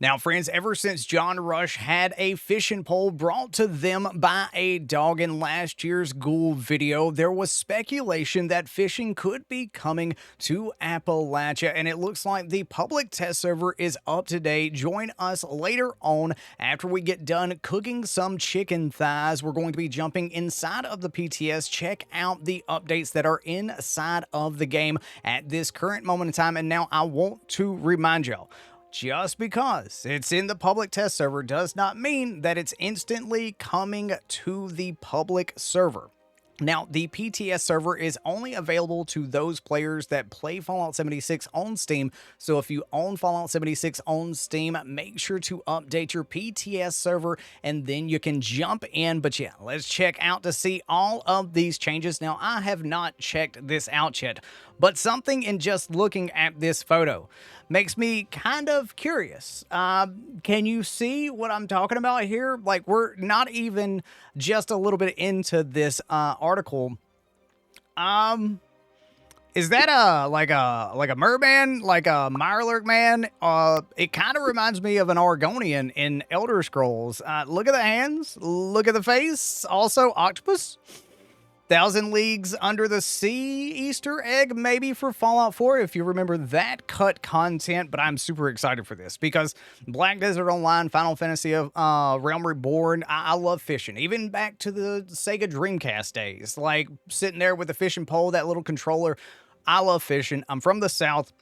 Now, friends, ever since John Rush had a fishing pole brought to them by a dog in last year's Ghoul video, there was speculation that fishing could be coming to Appalachia, and it looks like the public test server is up to date. Join us later on after we get done cooking some chicken thighs. We're going to be jumping inside of the PTS, check out the updates that are inside of the game at this current moment in time, and now I want to remind y'all, just because it's in the public test server does not mean that it's instantly coming to the public server. Now, the PTS server is only available to those players that play Fallout 76 on Steam. So if you own Fallout 76 on Steam, make sure to update your PTS server and then you can jump in. But yeah, let's check out to see all of these changes. Now, I have not checked this out yet, but something in just looking at this photo makes me kind of curious. Can you see what I'm talking about here? Like, we're not even just a little bit into this article. Is that like a merman, like a Mirelurk man? It kind of reminds me of an Oregonian in Elder Scrolls. Look at the hands, look at the face. Also, octopus. Thousand Leagues Under the Sea Easter egg, maybe for Fallout 4, if you remember that cut content. But I'm super excited for this because Black Desert Online, Final Fantasy of Realm Reborn, I love fishing. Even back to the Sega Dreamcast days, like sitting there with the fishing pole, that little controller. I love fishing. I'm from the South,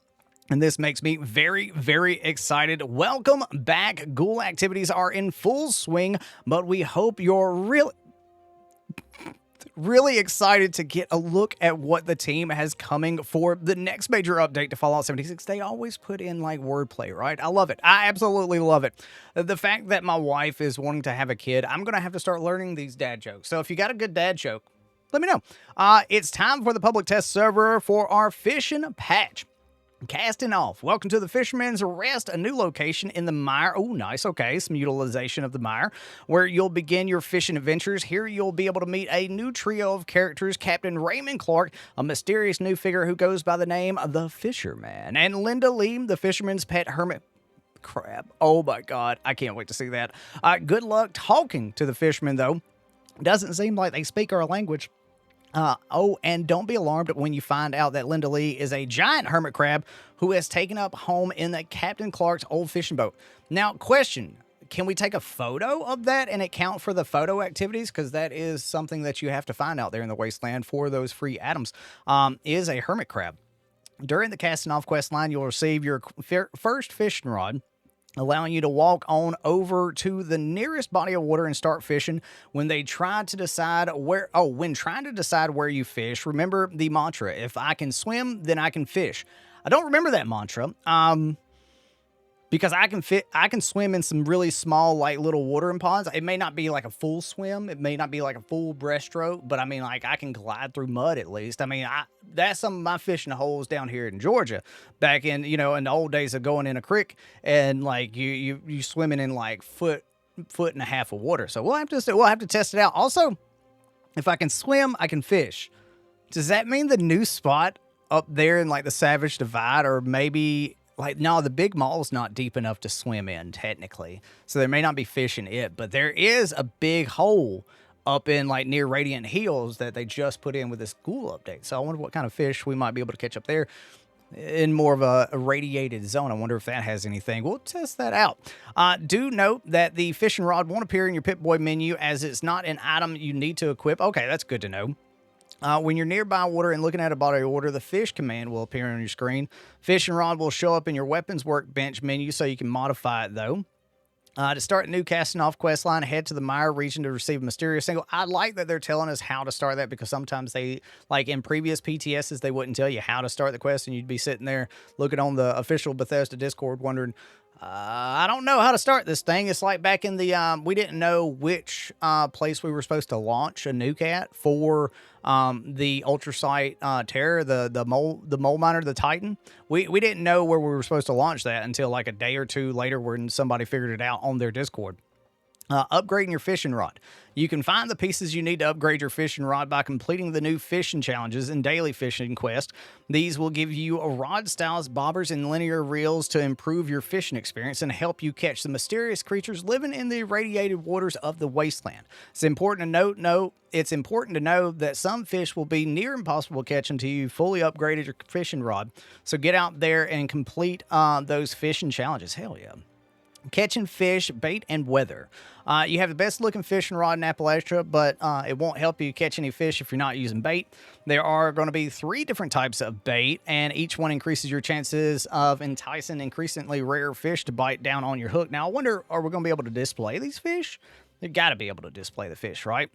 and this makes me very, very excited. Welcome back. Ghoul activities are in full swing, but we hope you're really excited to get a look at what the team has coming for the next major update to Fallout 76. They always put in like wordplay, right? I love it. I absolutely love it. The fact that my wife is wanting to have a kid, I'm going to have to start learning these dad jokes. So if you got a good dad joke, let me know. It's time for the public test server for our fishing patch. Casting off. Welcome to the Fisherman's Rest, a new location in the mire. Oh, nice. Okay, some utilization of the mire, where you'll begin your fishing adventures. Here you'll be able to meet a new trio of characters, Captain Raymond Clark, a mysterious new figure who goes by the name of the Fisherman, and Linda Lee, the fisherman's pet hermit crab. Oh my God, I can't wait to see that. Good luck talking to the fishermen, though. Doesn't seem like they speak our language. And don't be alarmed when you find out that Linda Lee is a giant hermit crab who has taken up home in the Captain Clark's old fishing boat. Now, question, can we take a photo of that and it count for the photo activities? Because that is something that you have to find out there in the wasteland for those free atoms, is a hermit crab. During the casting off quest line, you'll receive your first fishing rod, allowing you to walk on over to the nearest body of water and start fishing. When trying to decide where you fish, remember the mantra, if I can swim, then I can fish. I don't remember that mantra, because I can swim in some really small, like, little watering ponds. It may not be like a full swim. It may not be like a full breaststroke, but I mean, like, I can glide through mud at least. I mean, that's some of my fishing holes down here in Georgia back in, in the old days of going in a creek and like you swimming in like foot and a half of water. So we'll have to test it out. Also, if I can swim, I can fish. Does that mean the new spot up there in like the Savage Divide, or maybe like, no, the big mall's not deep enough to swim in, technically. So there may not be fish in it, but there is a big hole up in, like, near Radiant Hills that they just put in with this Ghoul update. So I wonder what kind of fish we might be able to catch up there in more of a radiated zone. I wonder if that has anything. We'll test that out. Do note that the fishing rod won't appear in your Pip-Boy menu as it's not an item you need to equip. Okay, that's good to know. When you're nearby water and looking at a body of water, the fish command will appear on your screen. Fishing rod will show up in your weapons workbench menu, so you can modify it, though. To start a new casting off quest line, head to the Mire region to receive a mysterious single. I like that they're telling us how to start that, because sometimes they, like in previous PTSs, they wouldn't tell you how to start the quest, and you'd be sitting there looking on the official Bethesda Discord wondering, I don't know how to start this thing. It's like back in the, we didn't know which place we were supposed to launch a nuke at for the Ultrasight Terror, the mole miner, the Titan. We didn't know where we were supposed to launch that until like a day or two later when somebody figured it out on their Discord. Upgrading your fishing rod. You can find the pieces you need to upgrade your fishing rod by completing the new fishing challenges and daily fishing quest. These will give you a rod styles, bobbers, and linear reels to improve your fishing experience and help you catch the mysterious creatures living in the irradiated waters of the wasteland. It's important to know that some fish will be near impossible to catch until you fully upgraded your fishing rod. So get out there and complete those fishing challenges. Hell yeah. Catching fish, bait, and weather. You have the best looking fishing rod in Appalachia, but it won't help you catch any fish if you're not using bait. There are going to be 3 different types of bait, and each one increases your chances of enticing increasingly rare fish to bite down on your hook. Now, I wonder, are we going to be able to display these fish? They've got to be able to display the fish, right?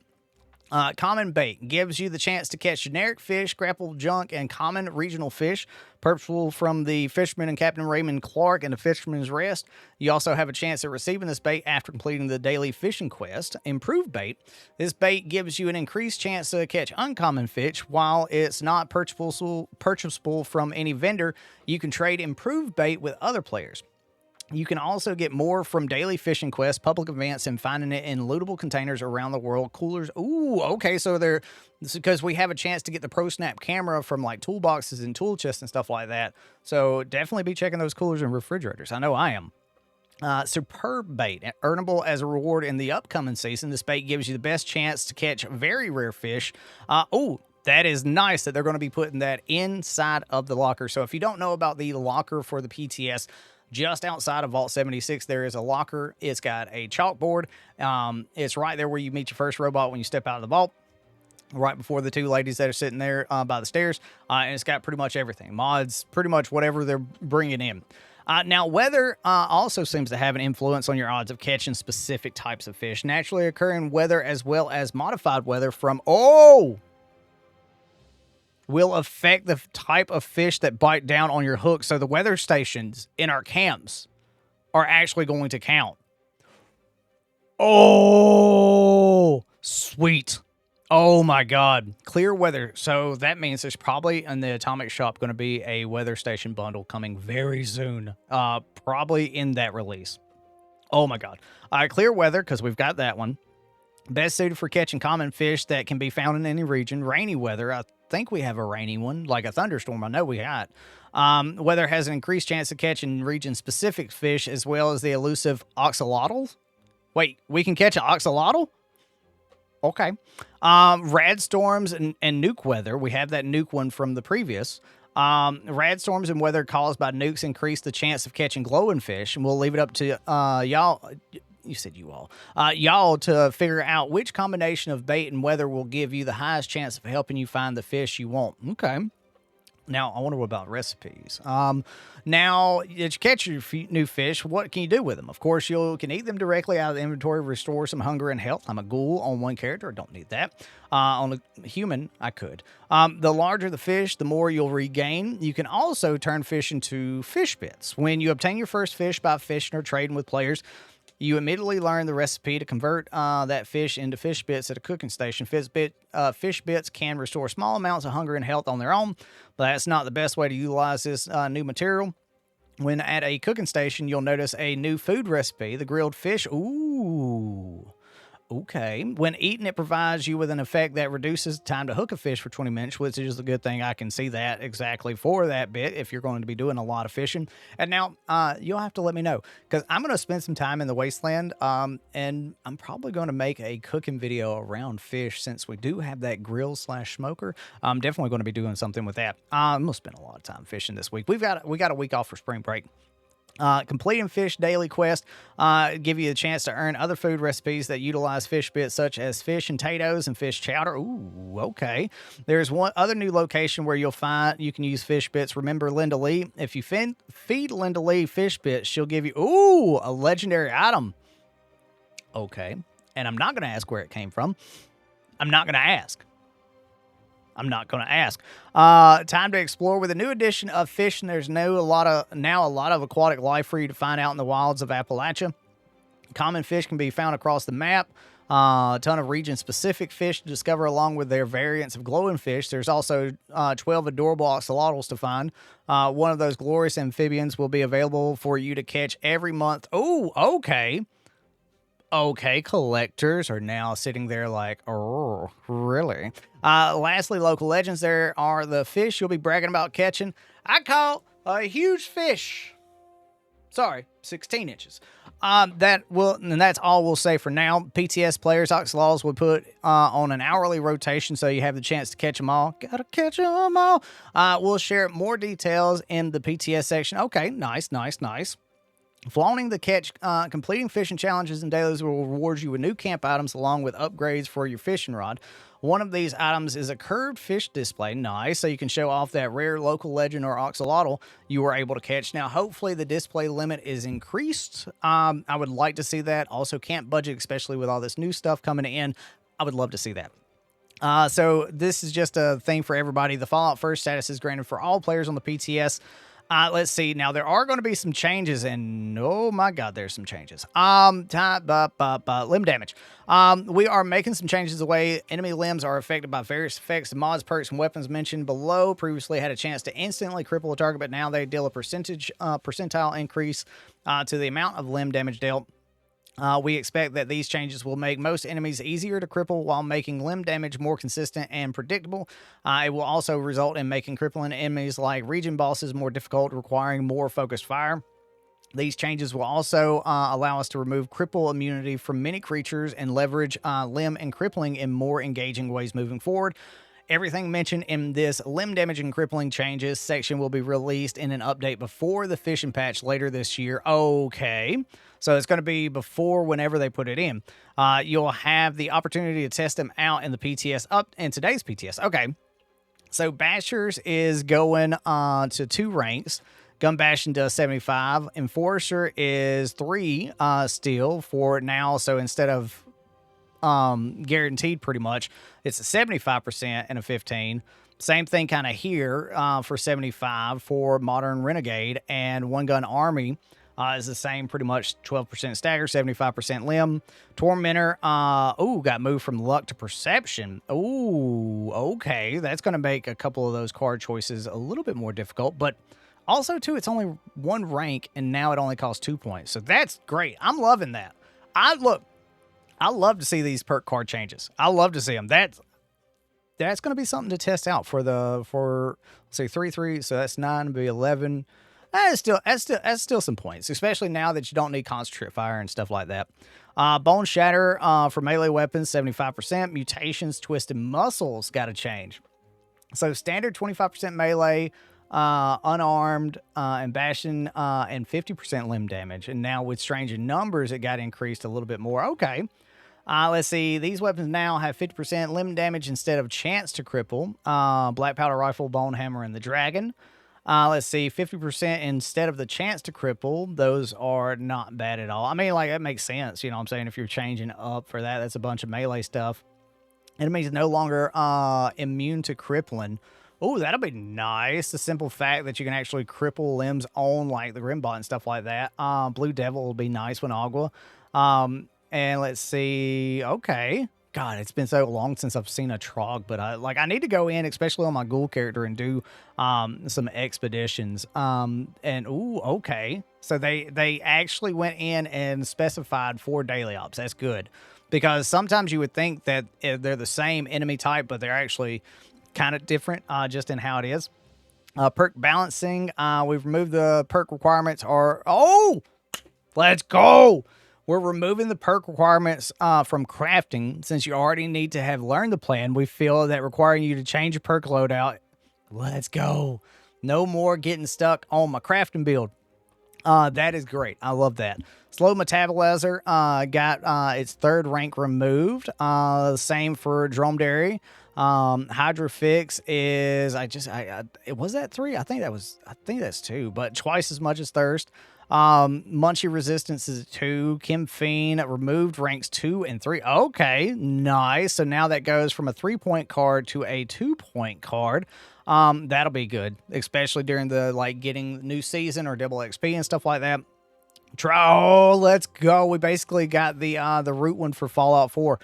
Common bait gives you the chance to catch generic fish, grapple junk, and common regional fish. Purposeful from the Fisherman and Captain Raymond Clark and the Fisherman's Rest. You also have a chance at receiving this bait after completing the daily fishing quest. Improved bait. This bait gives you an increased chance to catch uncommon fish. While it's not purchasable from any vendor, you can trade improved bait with other players. You can also get more from daily fishing quests, public events, and finding it in lootable containers around the world. Coolers. Ooh, okay. So this is because we have a chance to get the Pro Snap camera from like toolboxes and tool chests and stuff like that. So definitely be checking those coolers and refrigerators. I know I am. Superb bait, earnable as a reward in the upcoming season. This bait gives you the best chance to catch very rare fish. That is nice that they're going to be putting that inside of the locker. So if you don't know about the locker for the PTS, just outside of Vault 76, there is a locker. It's got a chalkboard. It's right there where you meet your first robot when you step out of the vault, right before the 2 ladies that are sitting there by the stairs. And it's got pretty much everything. Mods, pretty much whatever they're bringing in. Now, weather also seems to have an influence on your odds of catching specific types of fish. Naturally occurring weather as well as modified weather from... will affect the type of fish that bite down on your hook. So the weather stations in our camps are actually going to count. Oh, sweet. Oh my God. Clear weather. So that means there's probably in the Atomic Shop going to be a weather station bundle coming very soon. Probably in that release. Oh my God. Clear weather, because we've got that one. Best suited for catching common fish that can be found in any region. Rainy weather. I think we have a rainy one, like a thunderstorm. I know we got. Weather has an increased chance of catching region-specific fish as well as the elusive oxalotl. Wait, we can catch an oxalotl? Okay. Rad storms and nuke weather. We have that nuke one from the previous. Rad storms and weather caused by nukes increase the chance of catching glowing fish, and we'll leave it up to y'all. You said you all. Y'all to figure out which combination of bait and weather will give you the highest chance of helping you find the fish you want. Okay. Now, I wonder what about recipes. Now, that you catch your new fish, what can you do with them? Of course, you can eat them directly out of the inventory, restore some hunger and health. I'm a ghoul on one character. I don't need that. On a human, I could. The larger the fish, the more you'll regain. You can also turn fish into fish bits. When you obtain your first fish by fishing or trading with players, you immediately learn the recipe to convert that fish into fish bits at a cooking station. Fish bits can restore small amounts of hunger and health on their own, but that's not the best way to utilize this new material. When at a cooking station, you'll notice a new food recipe, the grilled fish. Ooh. Okay. When eaten, it provides you with an effect that reduces the time to hook a fish for 20 minutes, which is a good thing. I can see that exactly for that bit if you're going to be doing a lot of fishing. And now you'll have to let me know, because I'm going to spend some time in the wasteland, and I'm probably going to make a cooking video around fish since we do have that grill/smoker. I'm definitely going to be doing something with that. I'm going to spend a lot of time fishing this week. We got a week off for spring break. Completing fish daily quest give you a chance to earn other food recipes that utilize fish bits, such as fish and potatoes and fish chowder. Ooh, okay. There's one other new location where you can use fish bits. Remember Linda Lee? If you feed Linda Lee fish bits, she'll give you a legendary item. Okay, and I'm not going to ask where it came from. I'm not going to ask. Time to explore with a new addition of fish, and there's now a lot of aquatic life for you to find out in the wilds of Appalachia. Common fish can be found across the map. A ton of region-specific fish to discover along with their variants of glowing fish. There's also 12 adorable axolotls to find. One of those glorious amphibians will be available for you to catch every month. Oh, okay. Okay, collectors are now sitting there like, oh, really? Lastly, local legends. There are the fish you'll be bragging about catching. I caught a huge fish. Sorry, 16 inches. And that's all we'll say for now. PTS players, Oxalaws will put on an hourly rotation so you have the chance to catch them all. Gotta catch them all. We'll share more details in the PTS section. Okay, nice. Flaunting the catch, completing fishing challenges and dailies will reward you with new camp items along with upgrades for your fishing rod. One of these items is a curved fish display. Nice, so you can show off that rare local legend or axolotl you were able to catch. Now, hopefully the display limit is increased. I would like to see that. Also, camp budget, especially with all this new stuff coming in. I would love to see that. So this is just a thing for everybody. The Fallout First status is granted for all players on the PTS. Let's see. Now, there are going to be some changes, and oh my God, there's some changes. Limb damage. We are making some changes the way enemy limbs are affected by various effects, mods, perks, and weapons mentioned below. Previously had a chance to instantly cripple a target, but now they deal a percentile increase to the amount of limb damage dealt. We expect that these changes will make most enemies easier to cripple while making limb damage more consistent and predictable. It will also result in making crippling enemies like region bosses more difficult, requiring more focused fire. These changes will also allow us to remove cripple immunity from many creatures and leverage limb and crippling in more engaging ways moving forward. Everything mentioned in this limb damage and crippling changes section will be released in an update before the fishing patch later this year. Okay. So it's going to be before whenever they put it in. You'll have the opportunity to test them out in the PTS in today's PTS. Okay. So Bashers is going to 2 ranks. Gun Bashing does 75. Enforcer is 3 still for now. So instead of guaranteed pretty much, it's a 75% and a 15. Same thing kind of here for 75 for Modern Renegade, and One Gun Army is the same, pretty much 12% stagger, 75% limb. Tormentor, got moved from luck to perception. Ooh, okay. That's going to make a couple of those card choices a little bit more difficult, but also, too, it's only 1 rank, and now it only costs 2 points. So that's great. I'm loving that. I love to see these perk card changes. I love to see them. That's going to be something to test out for let's say 3/3. So that's 9, would be 11. That's still some points, especially now that you don't need concentrate fire and stuff like that. Bone Shatter for melee weapons, 75%. Mutations, Twisted Muscles got to change. So standard 25% melee, unarmed, and bashing, and 50% limb damage. And now with Strange in Numbers, it got increased a little bit more. Okay. Let's see. These weapons now have 50% limb damage instead of chance to cripple. Black Powder Rifle, Bone Hammer, and the Dragon. Let's see. 50% instead of the chance to cripple. Those are not bad at all. I mean, like, that makes sense. You know what I'm saying? If you're changing up for that, that's a bunch of melee stuff. Enemies no longer immune to crippling. Oh, that'll be nice. The simple fact that you can actually cripple limbs on, like, the Grimbot and stuff like that. Blue Devil will be nice when Agua. And let's see. Okay. God, it's been so long since I've seen a Trog, but I need to go in, especially on my Ghoul character, and do some expeditions. Okay. So they actually went in and specified 4 daily ops. That's good. Because sometimes you would think that they're the same enemy type, but they're actually kind of different just in how it is. Perk balancing. We've removed the perk requirements. Let's go. We're removing the perk requirements from crafting. Since you already need to have learned the plan, we feel that requiring you to change your perk loadout. Let's go. No more getting stuck on my crafting build. That is great. I love that. Slow Metabolizer got its 3rd rank removed. Same for Dromedary. Hydrofix is was that 3? I think that's 2, but twice as much as Thirst. Munchie Resistance is 2. Kim Fiend removed ranks 2 and 3. Okay, nice. So now that goes from a 3-point card to a 2-point card. That'll be good, especially during the getting new season or double XP and stuff like that. Let's go. We basically got the root one for Fallout 4.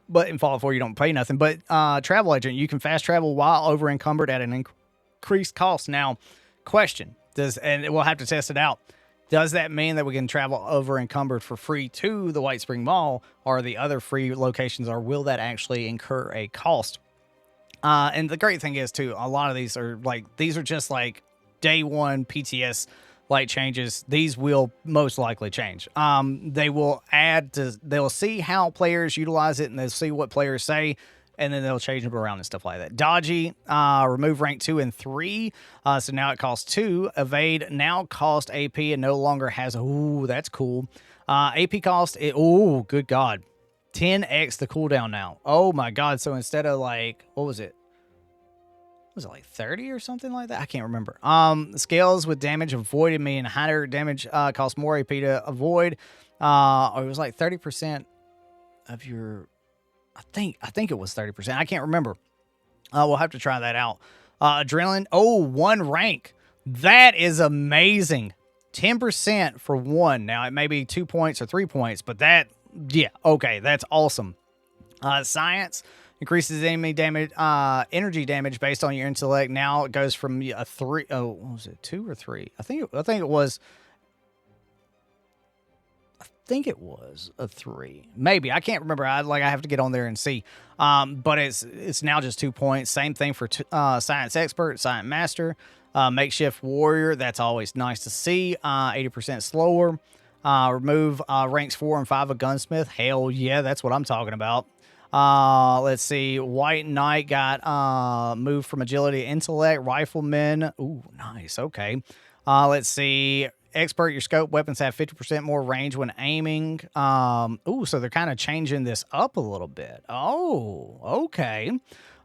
But in Fallout 4, you don't pay nothing. But Travel Agent, you can fast travel while over encumbered at an increased cost. Now, question, and we'll have to test it out. Does that mean that we can travel over encumbered for free to the White Spring Mall or the other free locations, or will that actually incur a cost? And the great thing is too, a lot of these are just like day one PTS light changes. These will most likely change. They will they'll see how players utilize it, and they'll see what players say, and then they'll change them around and stuff like that. Dodgy, remove rank 2 and 3. So now it costs 2. Evade now cost AP and no longer has, ooh, that's cool. AP cost, oh, good God. 10x the cooldown now. Oh my God. So instead of like, what was it? Was it like 30 or something like that? I can't remember. Scales with damage avoided me and higher damage cost more AP to avoid. Or it was like 30% of your, I think it was 30%. I can't remember. We'll have to try that out. Adrenaline. Oh, 1 rank. That is amazing. 10% for 1. Now it may be 2 points or 3 points, but that, yeah, okay, that's awesome. Science increases enemy damage, energy damage based on your intellect. Now it goes from a 3. Oh, what was it? 2 or 3? I think it was a 3. Maybe. I can't remember. I have to get on there and see. But it's now just 2 points. Same thing for Science Expert, Science Master, Makeshift Warrior. That's always nice to see. 80% slower. Remove ranks 4 and 5 of Gunsmith. Hell yeah, that's what I'm talking about. Let's see. White Knight got moved from agility to intellect. Rifleman. Ooh, nice. Okay. Let's see. Expert, your scope weapons have 50% more range when aiming. Ooh, so they're kind of changing this up a little bit. Oh, okay.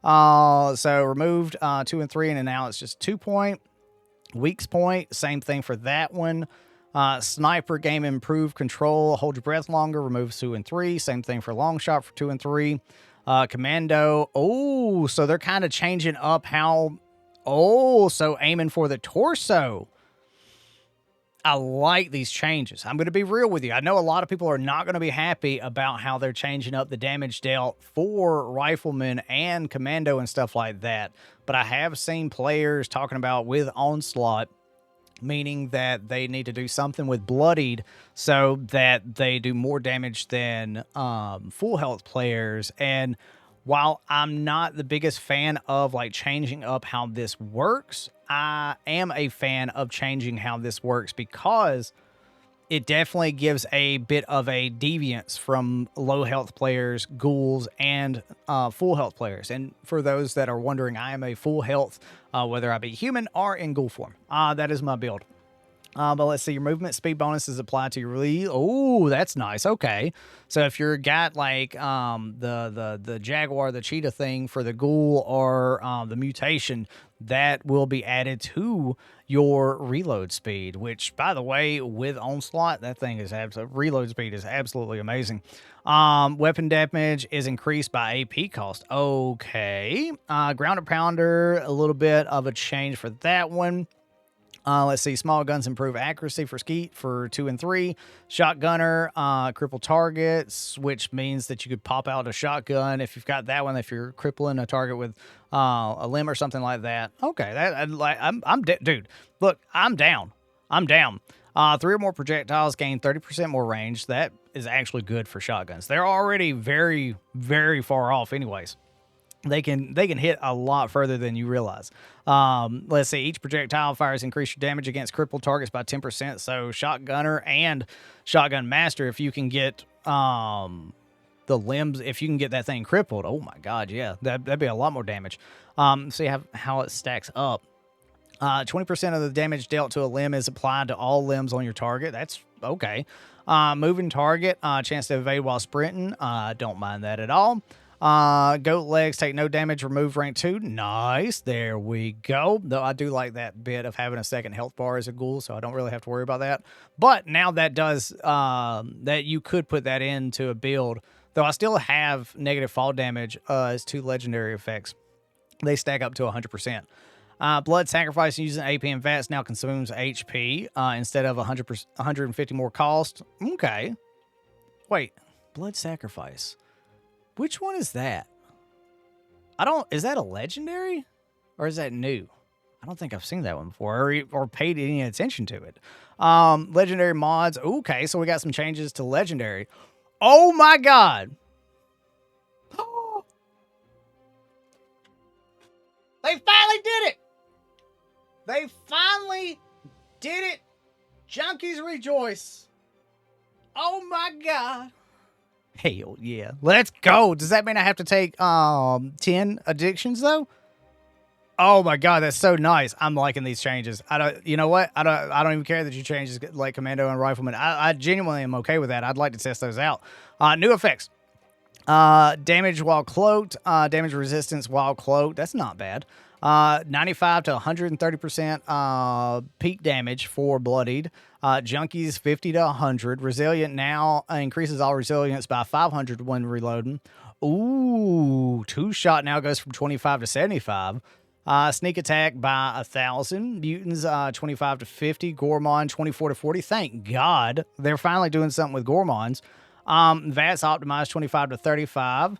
So removed 2 and 3, and now it's just 2 point. Weak's point, same thing for that one. Sniper game improved control. Hold your breath longer. Removes 2 and 3. Same thing for long shot for 2 and 3. Commando. Oh, so they're kind of changing up how. Oh, so aiming for the torso. I like these changes. I'm going to be real with you. I know a lot of people are not going to be happy about how they're changing up the damage dealt for Rifleman and Commando and stuff like that. But I have seen players talking about with Onslaught, meaning that they need to do something with Bloodied so that they do more damage than full health players. And while I'm not the biggest fan of like changing up how this works, I am a fan of changing how this works because it definitely gives a bit of a deviance from low health players, ghouls, and full health players. And for those that are wondering, I am a full health, whether I be human or in ghoul form. That is my build. But let's see, your movement speed bonus is applied to your release. Oh, that's nice. Okay. So if you're got like the jaguar, the cheetah thing for the ghoul or the mutation, that will be added to your reload speed, which by the way, with Onslaught, that thing is reload speed is absolutely amazing. Weapon damage is increased by AP cost. Okay. Ground and pounder, a little bit of a change for that one. Let's see. Small guns improve accuracy for Skeet for 2 and 3. Shotgunner, cripple targets, which means that you could pop out a shotgun if you've got that one. If you're crippling a target with a limb or something like that. Okay, dude. Look, I'm down. 3 or more projectiles gain 30% more range. That is actually good for shotguns. They're already very, very far off, anyways. They can hit a lot further than you realize. Let's see. Each projectile fires increase your damage against crippled targets by 10%. So Shotgunner and Shotgun Master, if you can get the limbs, if you can get that thing crippled, oh my God, yeah, that'd be a lot more damage. See how it stacks up. 20% of the damage dealt to a limb is applied to all limbs on your target. That's okay. Moving target, chance to evade while sprinting. Don't mind that at all. Goat legs take no damage, remove rank 2. Nice. There we go. Though I do like that bit of having a second health bar as a ghoul, so I don't really have to worry about that. But now that does, that you could put that into a build, though I still have negative fall damage as 2 legendary effects. They stack up to 100%. Blood sacrifice using AP and VATS now consumes HP instead of 150 more cost. Okay. Wait, blood sacrifice. Which one is that? Is that a legendary or is that new? I don't think I've seen that one before or paid any attention to it. Legendary mods. Okay, so we got some changes to legendary. Oh my god. They finally did it. They finally did it. Junkies rejoice. Oh my god. Hell yeah. Let's go. Does that mean I have to take 10 addictions though? Oh my god, that's so nice. I'm liking these changes. You know what? I don't even care that you changed like commando and rifleman. I genuinely am okay with that. I'd like to test those out. New effects. Damage while cloaked, damage resistance while cloaked. That's not bad. 95 to 130% peak damage for bloodied. Junkies 50 to 100. Resilient now increases all resilience by 500 when reloading. Ooh, two shot now goes from 25 to 75. Sneak attack by 1,000. Mutants 25 to 50. Gormon 24 to 40. Thank God they're finally doing something with Gormons. VATS optimized 25 to 35,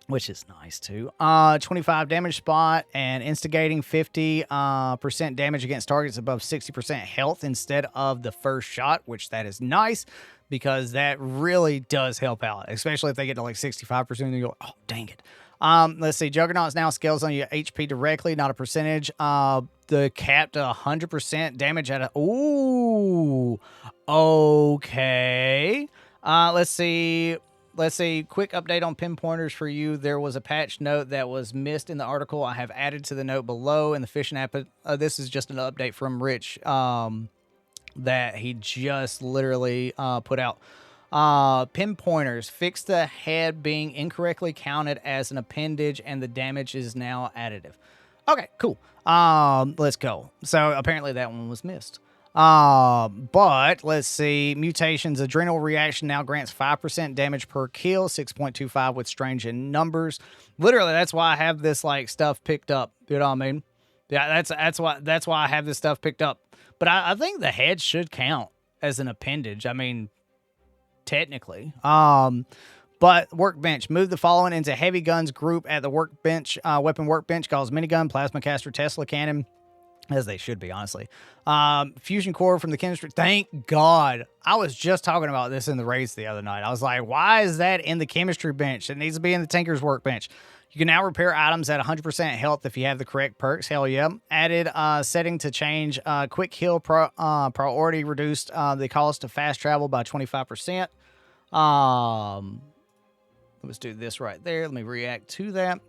which is nice too. 25 damage spot and instigating 50% damage against targets above 60% health instead of the first shot, which that is nice because that really does help out, especially if they get to like 65% and you go, oh, dang it. Let's see. Juggernauts now scales on your HP directly, not a percentage. The cap to 100% damage at a... Ooh. Okay. Let's see. Quick update on pinpointers for you. There was a patch note that was missed in the article. I have added to the note below in the fishing app. This is just an update from Rich that he just literally put out. Pinpointers. Fix the head being incorrectly counted as an appendage and the damage is now additive. Okay, cool. Let's go. So apparently that one was missed. But let's see. Mutations. Adrenal reaction now grants 5% damage per kill, 6.25 with strange in numbers. Literally, that's why I have this like stuff picked up. You know what I mean? Yeah, that's why I have this stuff picked up. But I think the head should count as an appendage. I mean, technically. But workbench. Move the following into heavy guns group at the workbench. Weapon workbench calls minigun, plasma caster, Tesla cannon. As they should be, honestly. Fusion core from the chemistry. Thank God. I was just talking about this in the raids the other night. I was like, why is that in the chemistry bench? It needs to be in the tinker's workbench. You can now repair items at 100% health if you have the correct perks. Hell yeah. Added setting to change quick heal priority. Reduced the cost of fast travel by 25%. Let's do this right there. Let me react to that.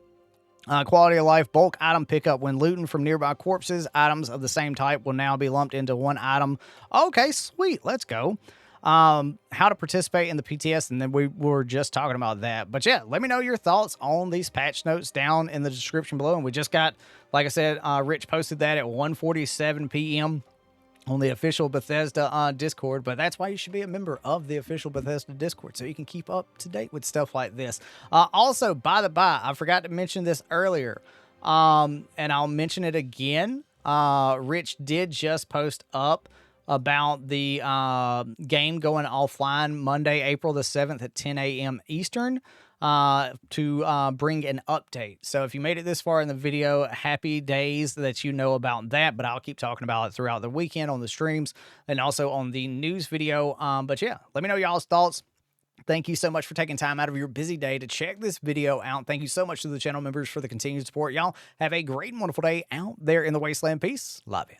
Quality of life, bulk item pickup. When looting from nearby corpses, items of the same type will now be lumped into one item. Okay, sweet. Let's go. How to participate in the PTS, and then we were just talking about that. But yeah, let me know your thoughts on these patch notes down in the description below. And we just got, like I said, Rich posted that at 1:47 p.m. on the official Bethesda Discord, but that's why you should be a member of the official Bethesda Discord so you can keep up to date with stuff like this. Also, by the by, I forgot to mention this earlier, and I'll mention it again. Rich did just post up about the game going offline Monday, April the 7th at 10 a.m. Eastern. To bring an update. So if you made it this far in the video, happy days that you know about that, but I'll keep talking about it throughout the weekend on the streams and also on the news video. But yeah, let me know y'all's thoughts. Thank you so much for taking time out of your busy day to check this video out. Thank you so much to the channel members for the continued support. Y'all have a great and wonderful day out there in the wasteland. Peace. Love you.